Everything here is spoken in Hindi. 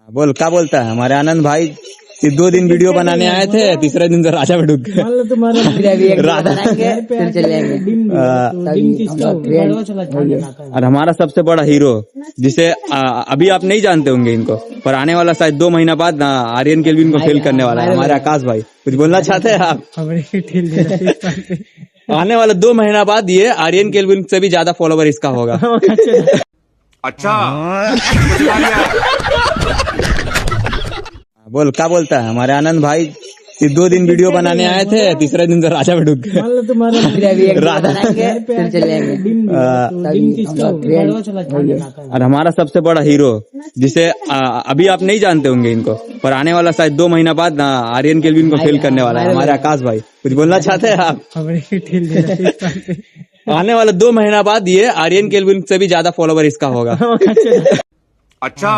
बोल क्या बोलता है हमारे आनंद भाई। ये 2 दिन वीडियो बनाने आए थे, तीसरे दिन से राजा में ढुक गए। राजा फिर चले जाएंगे। और हमारा सबसे बड़ा हीरो जिसे अभी आप नहीं जानते होंगे इनको, पर आने वाला शायद 2 महीना बाद आर्यन केल्विन को फेल करने वाला है हमारे आकाश भाई। कुछ बोलना चाहते हैं आप? आने वाला 2 महीना बाद ये आर्यन केल्विन से भी ज्यादा फॉलोवर इसका होगा। अच्छा बोल क्या बोलता है हमारे आनंद भाई। ये 2 दिन वीडियो बनाने आए थे, तीसरे दिन से राजा में ढुक गए। राजा फिर चले जाएंगे। और हमारा सबसे बड़ा हीरो जिसे अभी आप नहीं जानते होंगे इनको, पर आने वाला शायद 2 महीना बाद आर्यन केल्विन को फेल करने वाला है हमारे आकाश भाई। कुछ बोलना चाहते हैं आप? आने वाला 2 महीना बाद ये आर्यन केल्विन से भी ज्यादा फॉलोवर इसका होगा। अच्छा